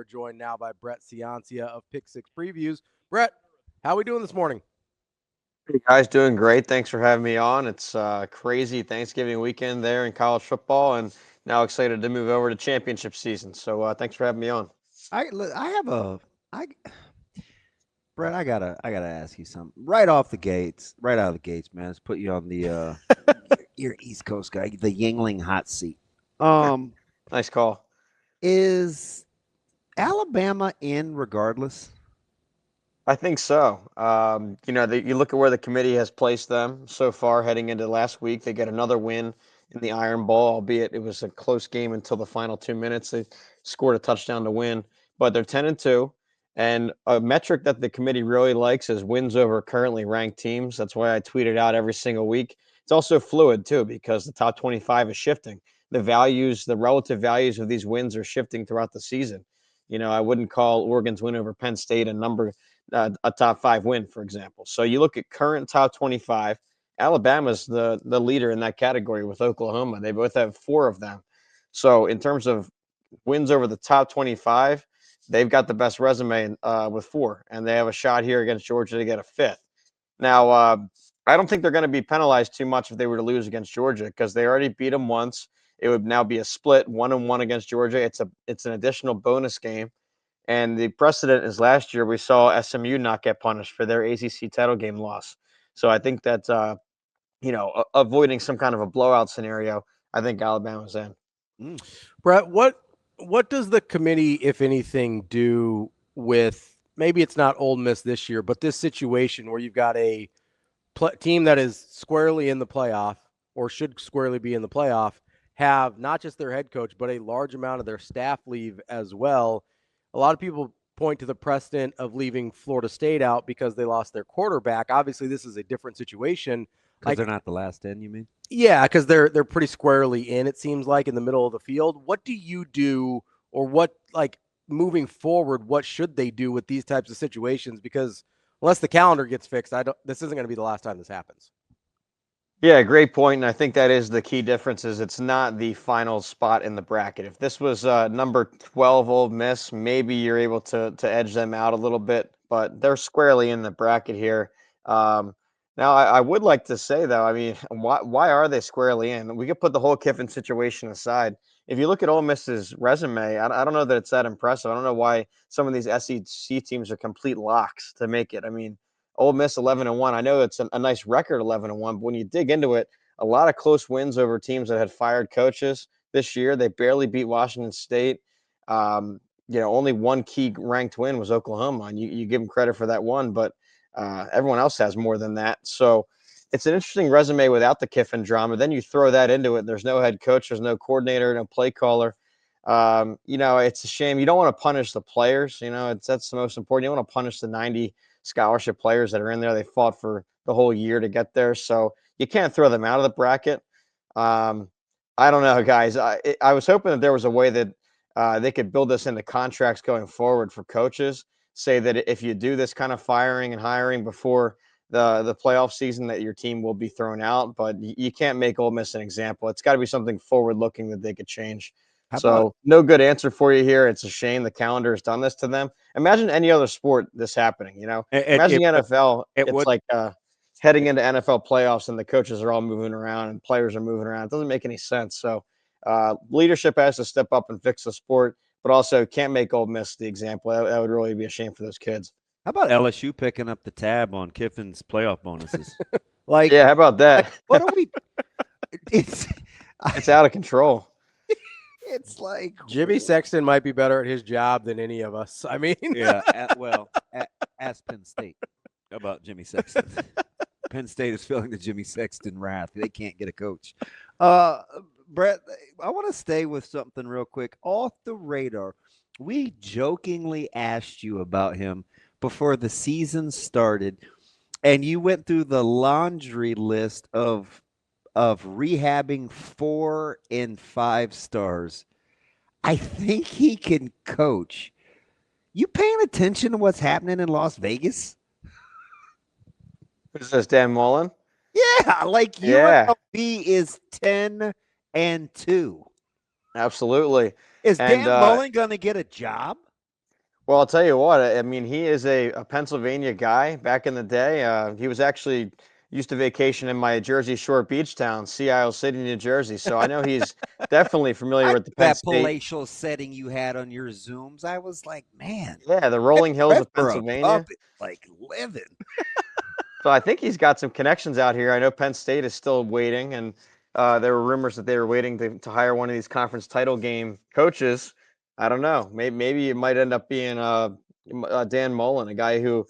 are joined now by Brett Ciancia of Pick Six Previews. Brett, how are we doing this morning? Hey guys, doing great. Thanks for having me on. It's crazy Thanksgiving weekend there in college football, and now excited to move over to championship season. So thanks for having me on. I have a I Brett, I gotta ask you something. Right off the gates, right out of the gates, man. Let's put you on the you're East Coast guy, the Yingling hot seat. Um, Nice call. is Alabama in regardless? I think so. You look at where the committee has placed them so far heading into last week. They get another win in the Iron Bowl, albeit it was a close game until the final 2 minutes. They scored a touchdown to win, but they're 10-2. And a metric that the committee really likes is wins over currently ranked teams. That's why I tweet it out every single week. It's also fluid too because the top 25 is shifting. The relative values of these wins are shifting throughout the season. I wouldn't call Oregon's win over Penn State a top five win, for example. So you look at current top 25, Alabama's the leader in that category with Oklahoma. They both have four of them. So in terms of wins over the top 25, they've got the best resume with four, and they have a shot here against Georgia to get a fifth. Now, I don't think they're going to be penalized too much if they were to lose against Georgia because they already beat them once. It would now be a split 1-1 against Georgia. It's an additional bonus game. And the precedent is last year we saw SMU not get punished for their ACC title game loss. So I think that, avoiding some kind of a blowout scenario, I think Alabama's in. Brett, what does the committee, if anything, do with maybe it's not Ole Miss this year, but this situation where you've got a team that is squarely in the playoff or should squarely be in the playoff, have not just their head coach, but a large amount of their staff leave as well. A lot of people point to the precedent of leaving Florida State out because they lost their quarterback. Obviously, this is a different situation. Because they're not the last 10, you mean? Yeah, because they're pretty squarely in, it seems like, in the middle of the field. What do you do, or what, like, moving forward, what should they do with these types of situations? Because unless the calendar gets fixed, this isn't going to be the last time this happens. Yeah, great point. And I think that is the key difference is it's not the final spot in the bracket. If this was number 12 Ole Miss, maybe you're able to edge them out a little bit, but they're squarely in the bracket here. Now, I would like to say, though, I mean, why are they squarely in? We could put the whole Kiffin situation aside. If you look at Ole Miss's resume, I don't know that it's that impressive. I don't know why some of these SEC teams are complete locks to make it. I mean, Ole Miss 11-1. I know it's a nice record, 11-1, but when you dig into it, a lot of close wins over teams that had fired coaches this year. They barely beat Washington State. Only one key ranked win was Oklahoma, and you give them credit for that one, but everyone else has more than that. So it's an interesting resume without the Kiffin drama. Then you throw that into it. There's no head coach, there's no coordinator, no play caller. It's a shame. You don't want to punish the players. That's the most important. You don't want to punish the 90 scholarship players that are in there. They fought for the whole year to get there. So you can't throw them out of the bracket. I don't know, guys. I was hoping that there was a way that they could build this into contracts going forward for coaches. Say that if you do this kind of firing and hiring before the playoff season, that your team will be thrown out. But you can't make Ole Miss an example. It's got to be something forward-looking that they could change. So no good answer for you here. It's a shame the calendar has done this to them. Imagine any other sport this happening, Imagine the NFL. It's like heading into NFL playoffs and the coaches are all moving around and players are moving around. It doesn't make any sense. So leadership has to step up and fix the sport, but also can't make Ole Miss the example. That would really be a shame for those kids. How about LSU picking up the tab on Kiffin's playoff bonuses? Yeah, how about that? What are we? It's out of control. It's like Jimmy Sexton might be better at his job than any of us. I mean, yeah. Ask Penn State about Jimmy Sexton. Penn State is feeling the Jimmy Sexton wrath. They can't get a coach. Brett, I want to stay with something real quick. Off the radar, we jokingly asked you about him before the season started, and you went through the laundry list of rehabbing 4 and 5 stars. I think he can coach. You paying attention to what's happening in Las Vegas? Who's this, Dan Mullen? Yeah, like UNLV is 10-2. Absolutely. Is Dan Mullen going to get a job? Well, I'll tell you what. I mean, he is a Pennsylvania guy. Back in the day, he was actually used to vacation in my Jersey Shore beach town, Sea Isle City, New Jersey. So I know he's definitely familiar I with the Penn that State. palatial setting you had on your Zooms, I was like, man, Yeah, the rolling hills Brett of for a Pennsylvania. puppet, like living. So I think he's got some connections out here. I know Penn State is still waiting, and there were rumors that they were waiting to hire one of these conference title game coaches. I don't know. Maybe it might end up being Dan Mullen, a guy who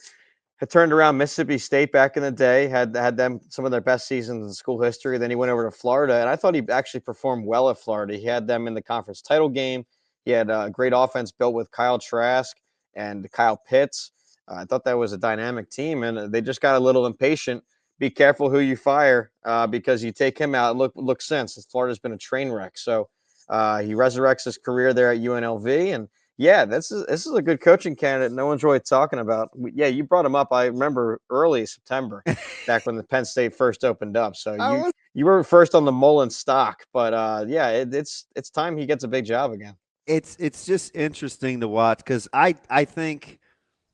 had turned around Mississippi State back in the day, had them some of their best seasons in school history. Then he went over to Florida, and I thought he actually performed well at Florida. He had them in the conference title game. He had a great offense built with Kyle Trask and Kyle Pitts. I thought that was a dynamic team, and they just got a little impatient. Be careful who you fire because you take him out. Look since Florida's been a train wreck. So he resurrects his career there at UNLV, and yeah, this is a good coaching candidate. No one's really talking about. Yeah, you brought him up. I remember early September, back when the Penn State first opened up. So I was you were first on the Mullen stock, but yeah, it's time he gets a big job again. it's just interesting to watch because I think,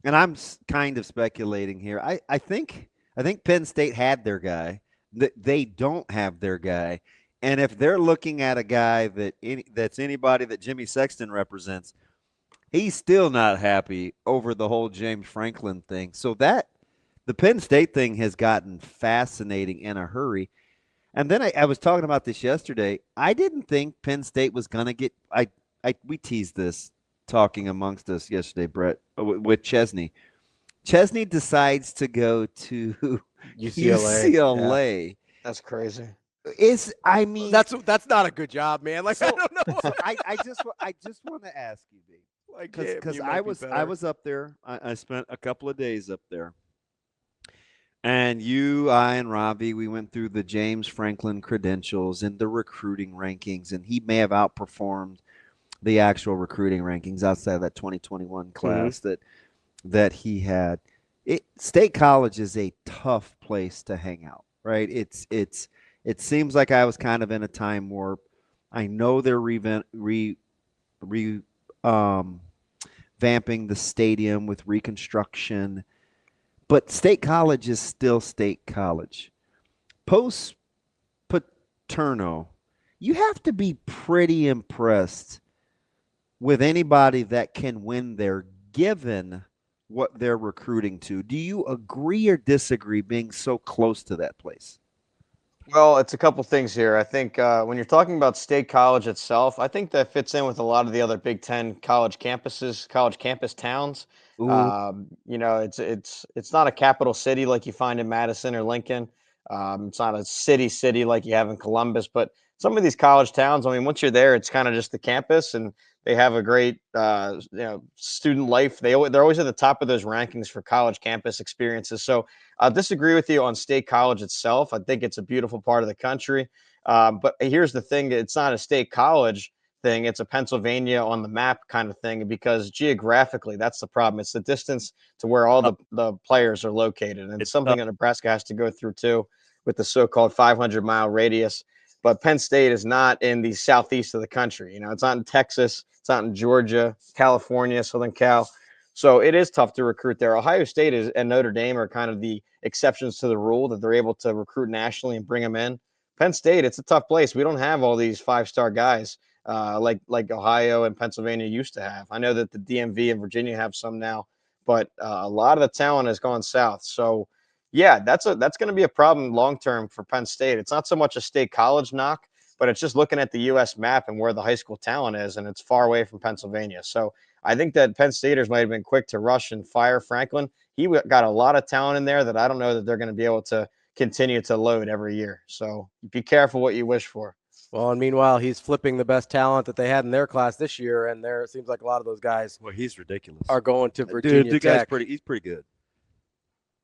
and I'm kind of speculating here. I think Penn State had their guy. That they don't have their guy, and if they're looking at a guy that's anybody that Jimmy Sexton represents, he's still not happy over the whole James Franklin thing. So that the Penn State thing has gotten fascinating in a hurry. And then I was talking about this yesterday. I didn't think Penn State was going to get. We teased this talking amongst us yesterday, Brett, with Chesney. Chesney decides to go to UCLA. UCLA. That's crazy. I mean, That's not a good job, man. Like I so, don't know. so I just want to ask you, B, Like, because you I might be was better. up there. I spent a couple of days up there, and I, and Ravi, we went through the James Franklin credentials and the recruiting rankings, and he may have outperformed the actual recruiting rankings outside of that 2021 class that he had. State College is a tough place to hang out, right? It seems like I was kind of in a time warp. I know they're um, vamping the stadium with reconstruction, but State College is still State College. Post Paterno, you have to be pretty impressed with anybody that can win there, given what they're recruiting to. Do you agree or disagree being so close to that place? Well, it's a couple things here. I think when you're talking about State College itself, I think that fits in with a lot of the other Big Ten college campuses, college campus towns. Ooh, It's not a capital city like you find in Madison or Lincoln. It's not a city like you have in Columbus. But some of these college towns, I mean, once you're there, it's kind of just the campus, and they have a great student life. They're always at the top of those rankings for college campus experiences. So I'll disagree with you on State College itself. I think it's a beautiful part of the country. But here's the thing: it's not a state college thing. It's a Pennsylvania on the map kind of thing, because geographically, that's the problem. It's the distance to where all the players are located. And it's something that Nebraska has to go through too, with the so-called 500-mile radius. But Penn State is not in the southeast of the country. It's not in Texas. It's not in Georgia, California, Southern Cal. So it is tough to recruit there. Ohio State and Notre Dame are kind of the exceptions to the rule, that they're able to recruit nationally and bring them in. Penn State, it's a tough place. We don't have all these five-star guys like Ohio and Pennsylvania used to have. I know that the DMV and Virginia have some now, but a lot of the talent has gone south. So yeah, that's going to be a problem long term for Penn State. It's not so much a state college knock, but it's just looking at the U.S. map and where the high school talent is, and it's far away from Pennsylvania. So I think that Penn Staters might have been quick to rush and fire Franklin. He got a lot of talent in there that I don't know that they're going to be able to continue to load every year. So be careful what you wish for. Well, and meanwhile, he's flipping the best talent that they had in their class this year, and it seems like a lot of those guys well, he's ridiculous. are going to Virginia Dude, Tech. he's pretty good.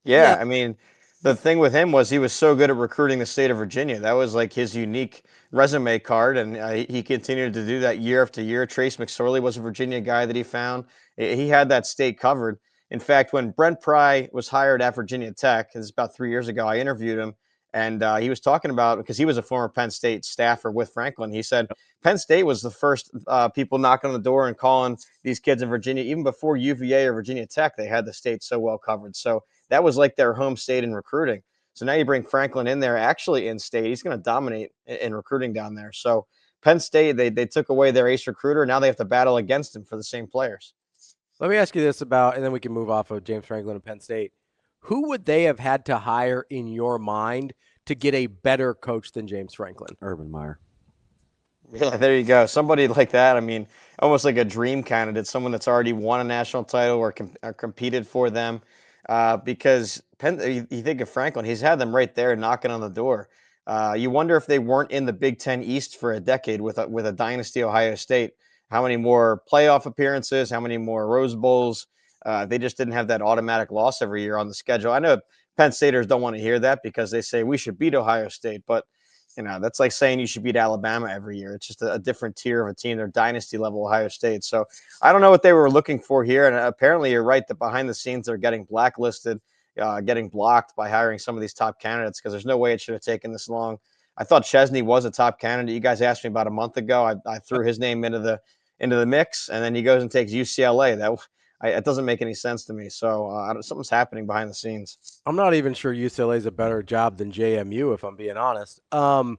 Yeah, I mean, the thing with him was he was so good at recruiting the state of Virginia. That was like his unique resume card, and he continued to do that year after year. Trace McSorley was a Virginia guy that he found. He had that state covered. In fact, when Brent Pry was hired at Virginia Tech, this is about 3 years ago, I interviewed him, And he was talking about, because he was a former Penn State staffer with Franklin, he said Penn State was the first people knocking on the door and calling these kids in Virginia. Even before UVA or Virginia Tech, they had the state so well covered. So that was like their home state in recruiting. So now you bring Franklin in there, actually in state. He's going to dominate in recruiting down there. So Penn State, they took away their ace recruiter. Now they have to battle against him for the same players. Let me ask you this about, and then we can move off of James Franklin and Penn State. Who would they have had to hire in your mind to get a better coach than James Franklin? Urban Meyer. Yeah, there you go. Somebody like that. I mean, almost like a dream candidate, someone that's already won a national title or competed for them. Because you think of Franklin, he's had them right there knocking on the door. You wonder if they weren't in the Big Ten East for a decade with a dynasty Ohio State, how many more playoff appearances, how many more Rose Bowls. They just didn't have that automatic loss every year on the schedule. I know Penn Staters don't want to hear that because they say we should beat Ohio State, but that's like saying you should beat Alabama every year. It's just a different tier of a team. They're dynasty level Ohio State. So I don't know what they were looking for here. And apparently you're right that behind the scenes they're getting blacklisted, getting blocked by hiring some of these top candidates, because there's no way it should have taken this long. I thought Chesney was a top candidate. You guys asked me about a month ago. I threw his name into the mix, and then he goes and takes UCLA. It doesn't make any sense to me. So something's happening behind the scenes. I'm not even sure UCLA is a better job than JMU, if I'm being honest. What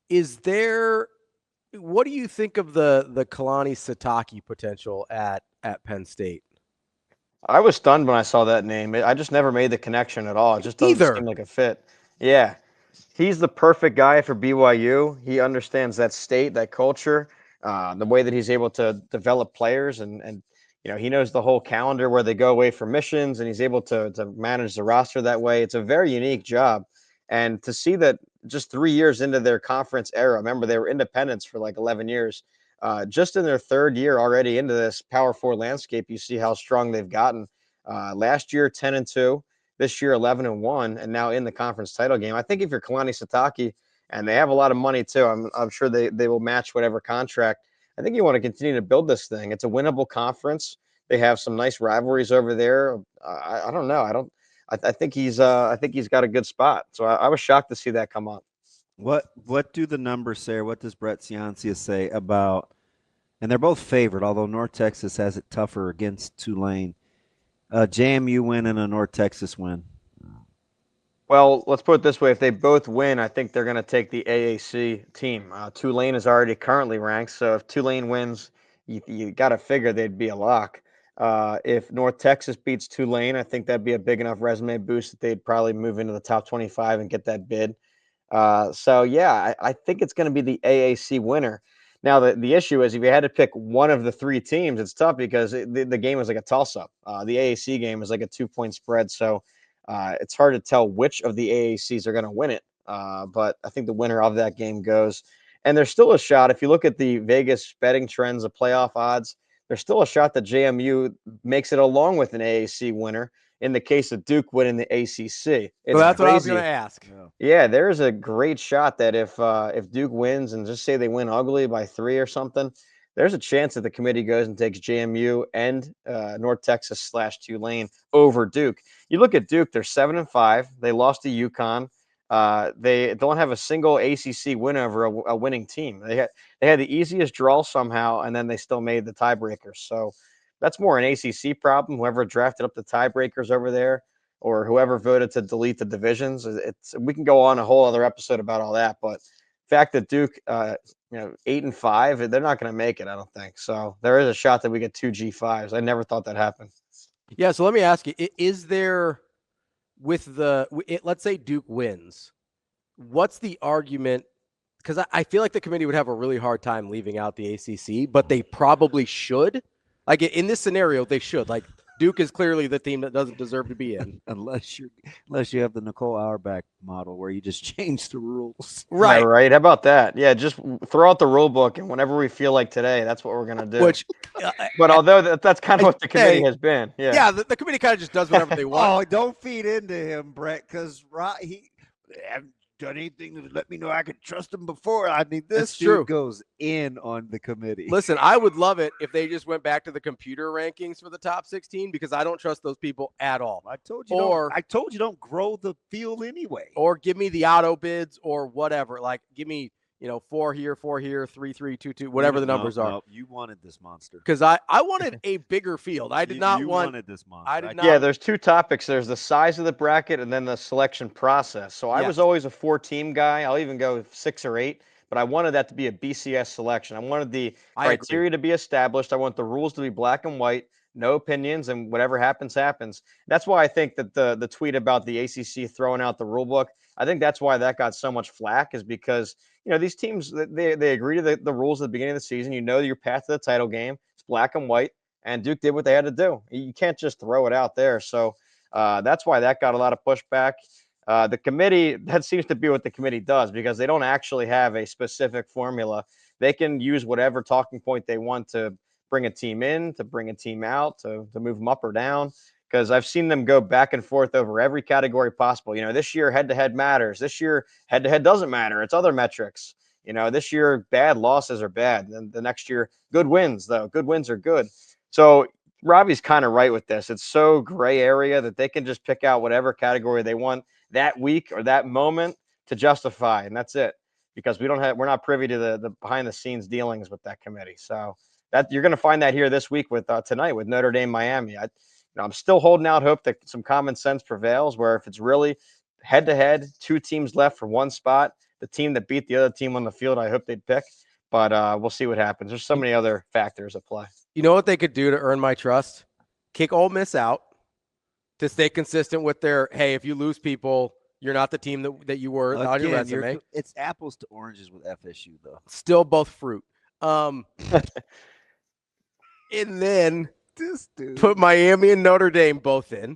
do you think of the Kalani Sitake potential at Penn State? I was stunned when I saw that name. I just never made the connection at all. It just doesn't seem like a fit. Yeah. He's the perfect guy for BYU. He understands that state, that culture, the way that he's able to develop players, and he knows the whole calendar where they go away for missions, and he's able to manage the roster that way. It's a very unique job. And to see that just 3 years into their conference era, remember they were independents for like 11 years, just in their third year already into this Power Four landscape, you see how strong they've gotten. Last year, 10-2. This year, 11-1, and now in the conference title game. I think if you're Kalani Sitake, and they have a lot of money too, I'm sure they will match whatever contract. I think you want to continue to build this thing. It's a winnable conference. They have some nice rivalries over there. I don't know. I think he's got a good spot. So I was shocked to see that come up. What do the numbers say, or what does Brett Ciancia say about? And they're both favored, although North Texas has it tougher against Tulane. JMU win and a North Texas win. Well, let's put it this way. If they both win, I think they're going to take the AAC team. Tulane is already currently ranked, so if Tulane wins, you got to figure they'd be a lock. If North Texas beats Tulane, I think that'd be a big enough resume boost that they'd probably move into the top 25 and get that bid. I think it's going to be the AAC winner. Now, the issue is if you had to pick one of the three teams, it's tough because the game is like a toss-up. The AAC game is like a 2-point spread, so it's hard to tell which of the AACs are going to win it. But I think the winner of that game goes. And there's still a shot. If you look at the Vegas betting trends of playoff odds, there's still a shot that JMU makes it along with an AAC winner in the case of Duke winning the ACC. So that's what I was going to ask. Yeah, there's a great shot that if Duke wins, and just say they win ugly by 3 or something, there's a chance that the committee goes and takes JMU and North Texas / Tulane over Duke. You look at Duke; they're 7-5. They lost to UConn. They don't have a single ACC win over a winning team. They had the easiest draw somehow, and then they still made the tiebreakers. So that's more an ACC problem. Whoever drafted up the tiebreakers over there, or whoever voted to delete the divisions. We can go on a whole other episode about all that, but the fact that Duke, 8-5, they're not going to make it, I don't think. So there is a shot that we get 2 G5s. I never thought that happened. Yeah. So let me ask you: is there, let's say Duke wins, what's the argument? Because I feel like the committee would have a really hard time leaving out the ACC, but they probably should. Like in this scenario, they should. Like Duke is clearly the team that doesn't deserve to be in, unless you have the Nicole Auerbach model where you just change the rules. Right. Yeah, right. How about that? Yeah, just throw out the rule book, and whenever we feel like today, that's what we're gonna do. But although that's kind of what the committee has been. Yeah. The committee kind of just does whatever they want. Oh, don't feed into him, Brett, because done anything to let me know I could trust him before. I mean, this It's dude true. goes in on the committee. Listen, I would love it if they just went back to the computer rankings for the top 16 because I don't trust those people at all. I told you. I told you don't grow the field anyway. Or give me the auto bids or whatever. Like, give me 4 here, 3, 3, 2, 2, whatever the numbers are. No, you wanted this monster Because I wanted a bigger field. I did not want. Wanted this monster. I did not. Yeah, there's two topics. There's the size of the bracket and then the selection process. So I was always a 4-team guy. I'll even go 6 or 8, but I wanted that to be a BCS selection. I wanted the criteria to be established. I want the rules to be black and white, no opinions, and whatever happens, happens. That's why I think that the tweet about the ACC throwing out the rule book, I think that's why that got so much flack, is because these teams, they agree to the rules at the beginning of the season. Your path to the title game. It's black and white. And Duke did what they had to do. You can't just throw it out there. So that's why that got a lot of pushback. The committee, that seems to be what the committee does, because they don't actually have a specific formula. They can use whatever talking point they want to bring a team in, to bring a team out, to move them up or down. Because I've seen them go back and forth over every category possible. This year head-to-head matters. This year head-to-head doesn't matter. It's other metrics. This year bad losses are bad. And the next year good wins, though. Good wins are good. So Ravi's kind of right with this. It's so gray area that they can just pick out whatever category they want that week or that moment to justify, and that's it. Because we're not privy to the behind the scenes dealings with that committee. So that you're going to find that here this week with tonight with Notre Dame, Miami. I'm still holding out hope that some common sense prevails, where if it's really head to head, 2 teams left for one spot, the team that beat the other team on the field, I hope they'd pick. But we'll see what happens. There's so many other factors at play. You know what they could do to earn my trust? Kick Ole Miss out to stay consistent with their, hey, if you lose people, you're not the team that you were on your resume. It's apples to oranges with FSU, though. Still both fruit. And then put Miami and Notre Dame both in,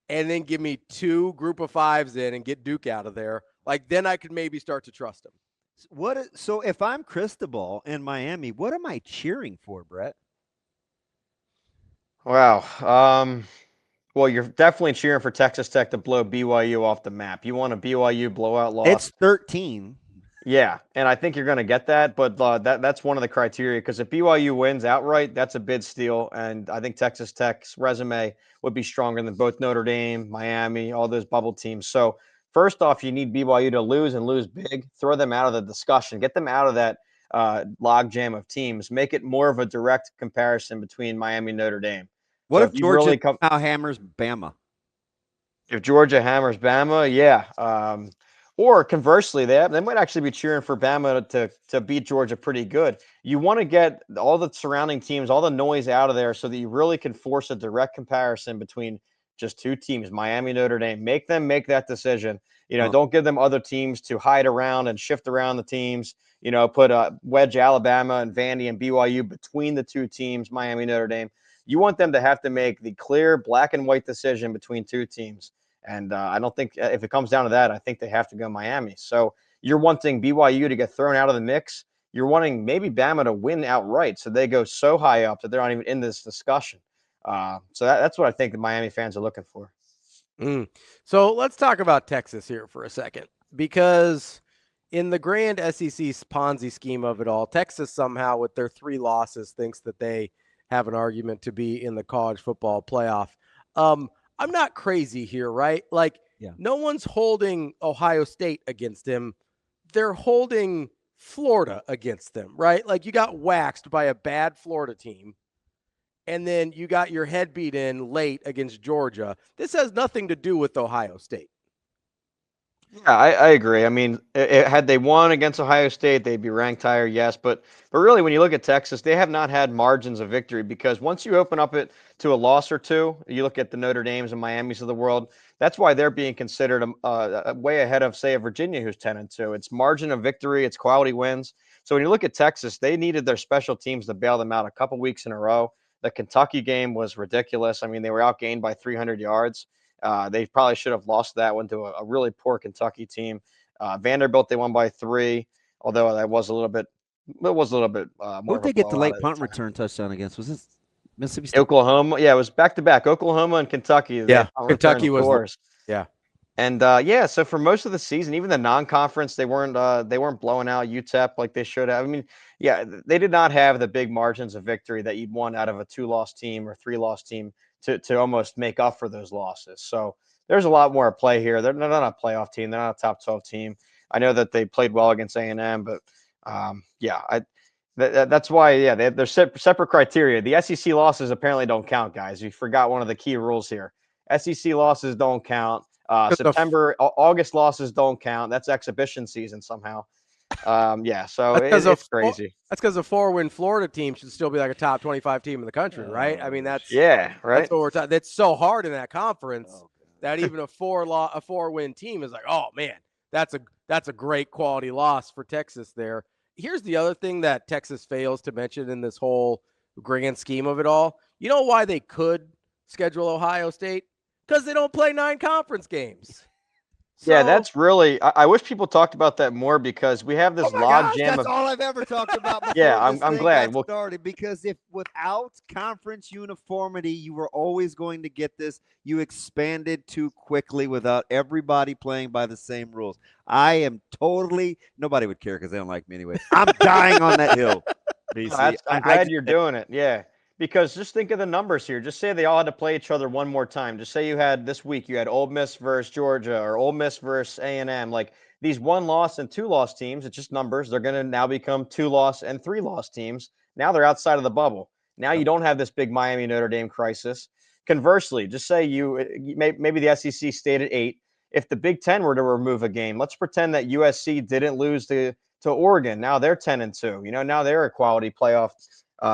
and then give me 2 group of 5s in and get Duke out of there. Like, then I could maybe start to trust them. So if I'm Cristobal in Miami, what am I cheering for, Brett? Wow. Well, you're definitely cheering for Texas Tech to blow BYU off the map. You want a BYU blowout loss. It's 13. Yeah, and I think you're going to get that, but that's one of the criteria, because if BYU wins outright, that's a bid steal, and I think Texas Tech's resume would be stronger than both Notre Dame, Miami, all those bubble teams. So first off, you need BYU to lose and lose big. Throw them out of the discussion. Get them out of that logjam of teams. Make it more of a direct comparison between Miami and Notre Dame. What So if Georgia now hammers Bama? If Georgia hammers Bama, yeah. Or conversely, they might actually be cheering for Bama to beat Georgia pretty good. You want to get all the surrounding teams, all the noise out of there, so that you really can force a direct comparison between just 2 teams, Miami, Notre Dame. Make them make that decision. Don't give them other teams to hide around and shift around the teams. Put wedge Alabama and Vandy and BYU between the 2 teams, Miami, Notre Dame. You want them to have to make the clear black and white decision between 2 teams. And I don't think if it comes down to that, I think they have to go Miami. So you're wanting BYU to get thrown out of the mix. You're wanting maybe Bama to win outright, so they go so high up that they're not even in this discussion. So that's what I think the Miami fans are looking for. So let's talk about Texas here for a second, because in the grand SEC Ponzi scheme of it all, Texas somehow with their 3 losses thinks that they have an argument to be in the college football playoff. I'm not crazy here, right? Like, no one's holding Ohio State against him. They're holding Florida against them, right? Like, you got waxed by a bad Florida team, and then you got your head beat in late against Georgia. This has nothing to do with Ohio State. Yeah, I agree. I mean, had they won against Ohio State, they'd be ranked higher, yes. But really, when you look at Texas, they have not had margins of victory, because once you open up it to a loss or 2, you look at the Notre Dames and Miamis of the world, that's why they're being considered way ahead of, say, a Virginia who's 10-2. It's margin of victory. It's quality wins. So when you look at Texas, they needed their special teams to bail them out a couple weeks in a row. The Kentucky game was ridiculous. I mean, they were outgained by 300 yards. They probably should have lost that one to a really poor Kentucky team. Vanderbilt, they won by 3, although that was a little bit more. Who did they get the late punt return touchdown against? Was this Mississippi State? Oklahoma? Yeah, it was back to back. Oklahoma and Kentucky. Yeah, Kentucky was. Yeah. And yeah, so for most of the season, even the non-conference, they weren't blowing out UTEP like they should have. I mean, yeah, they did not have the big margins of victory that you'd want out of a 2-loss team or 3-loss team to almost make up for those losses. So there's a lot more at play here. They're not a playoff team. They're not a top 12 team. I know that they played well against A&M, but yeah, that's why, yeah, they're separate criteria. The SEC losses apparently don't count, guys. You forgot one of the key rules here. SEC losses don't count. August losses don't count. That's exhibition season somehow. Yeah, so it's crazy. That's because a 4-win Florida team should still be like a top 25 team in the country, right? I mean, that's right. That's what we're talking. That's so hard in that conference that even a 4-win team is like, oh man, that's a great quality loss for Texas there. Here's the other thing that Texas fails to mention in this whole grand scheme of it all. You know why they could schedule Ohio State? Because they don't play 9 conference games. So, yeah, that's really. I wish people talked about that more because we have this log jam. That's all I've ever talked about. Yeah, I'm glad. Well, started because if without conference uniformity, you were always going to get this. You expanded too quickly without everybody playing by the same rules. I am nobody would care because they don't like me anyway. I'm dying on that hill. BC. I'm glad you're doing it. Yeah. Because just think of the numbers here. Just say they all had to play each other one more time. Just say you had this week, you had Ole Miss versus Georgia or Ole Miss versus A&M. Like these 1-loss and 2-loss teams, it's just numbers. They're going to now become 2-loss and 3-loss teams. Now they're outside of the bubble. Now you don't have this big Miami Notre Dame crisis. Conversely, just say maybe the SEC stayed at 8. If the Big Ten were to remove a game, let's pretend that USC didn't lose to Oregon. Now they're 10-2. Now they're a quality playoff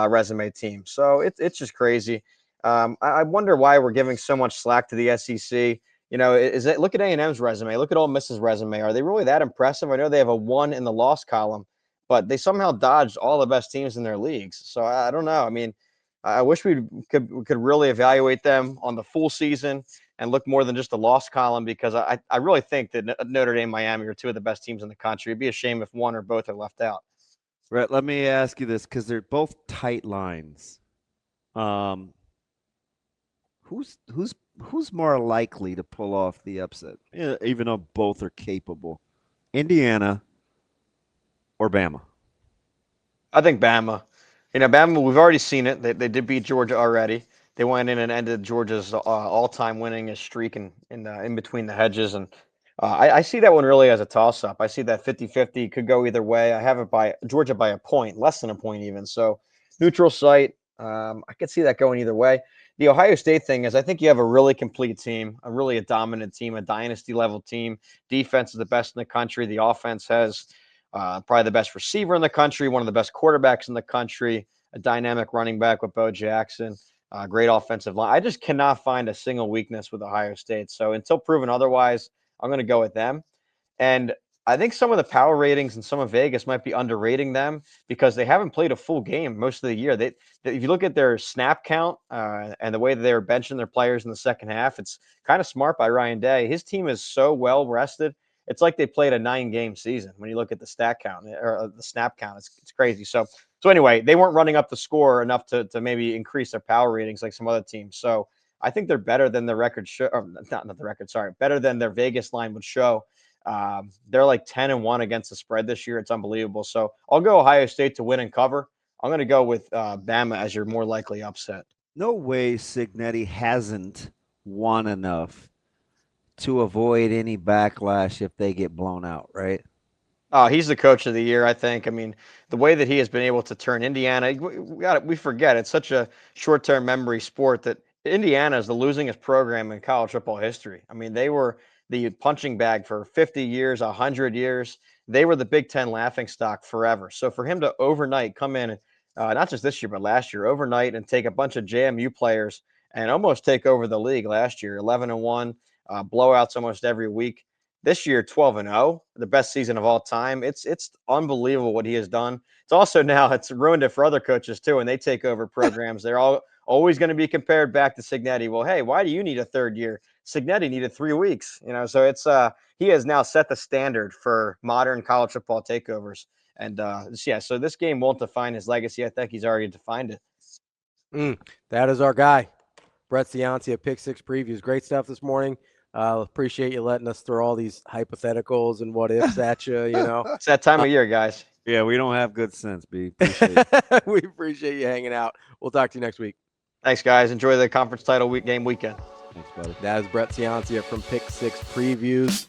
resume team. So it's just crazy. I wonder why we're giving so much slack to the SEC. Look at A&M's resume. Look at Ole Miss's resume. Are they really that impressive? I know they have a 1 in the loss column, but they somehow dodged all the best teams in their leagues. So I don't know. I mean, I wish we could really evaluate them on the full season and look more than just a loss column because I really think that Notre Dame, Miami are 2 of the best teams in the country. It'd be a shame if one or both are left out. Brett, let me ask you this because they're both tight lines. Who's more likely to pull off the upset, even though both are capable? Indiana or Bama? I think Bama. Bama, we've already seen it. They did beat Georgia already. They went in and ended Georgia's all-time winning streak in between the hedges. And I see that one really as a toss-up. I see that 50-50 could go either way. I have it by Georgia by a point, less than a point even. So neutral site. I could see that going either way. The Ohio State thing is I think you have a really complete team, a dominant team, a dynasty-level team. Defense is the best in the country. The offense has probably the best receiver in the country, one of the best quarterbacks in the country, a dynamic running back with Bo Jackson, great offensive line. I just cannot find a single weakness with Ohio State. So until proven otherwise, I'm going to go with them. And I think some of the power ratings and some of Vegas might be underrating them because they haven't played a full game most of the year. If you look at their snap count and the way that they were benching their players in the second half, it's kind of smart by Ryan Day. His team is so well rested. It's like they played a 9-game season when you look at the stat count or the snap count. It's crazy. So anyway, they weren't running up the score enough to maybe increase their power ratings like some other teams. So I think they're better than the record show. Not the record. Sorry, better than their Vegas line would show. They're like 10-1 against the spread this year. It's unbelievable. So I'll go Ohio State to win and cover. I'm going to go with Bama as your more likely upset. No way Cignetti hasn't won enough to avoid any backlash if they get blown out, right? Oh, he's the coach of the year, I think. I mean, the way that he has been able to turn Indiana, we forget it's such a short-term memory sport that Indiana is the losingest program in college football history. I mean, they were the punching bag for 50 years, 100 years. They were the Big Ten laughingstock forever. So for him to overnight come in, not just this year, but last year, overnight and take a bunch of JMU players and almost take over the league last year, 11-1, blowouts almost every week. This year, 12-0, the best season of all time. It's unbelievable what he has done. It's also now it's ruined it for other coaches too, and they take over programs. They're always going to be compared back to Cignetti. Well, hey, why do you need a third year? Cignetti needed 3 weeks. So it's he has now set the standard for modern college football takeovers. And so this game won't define his legacy. I think he's already defined it. That is our guy, Brett Ciancia, Pick Six Previews. Great stuff this morning. Appreciate you letting us throw all these hypotheticals and what ifs at you. It's that time of year, guys. Yeah, we don't have good sense, B. Appreciate it. We appreciate you hanging out. We'll talk to you next week. Thanks, guys. Enjoy the conference title game weekend. Thanks, buddy. That is Brett Ciancia from Pick Six Previews.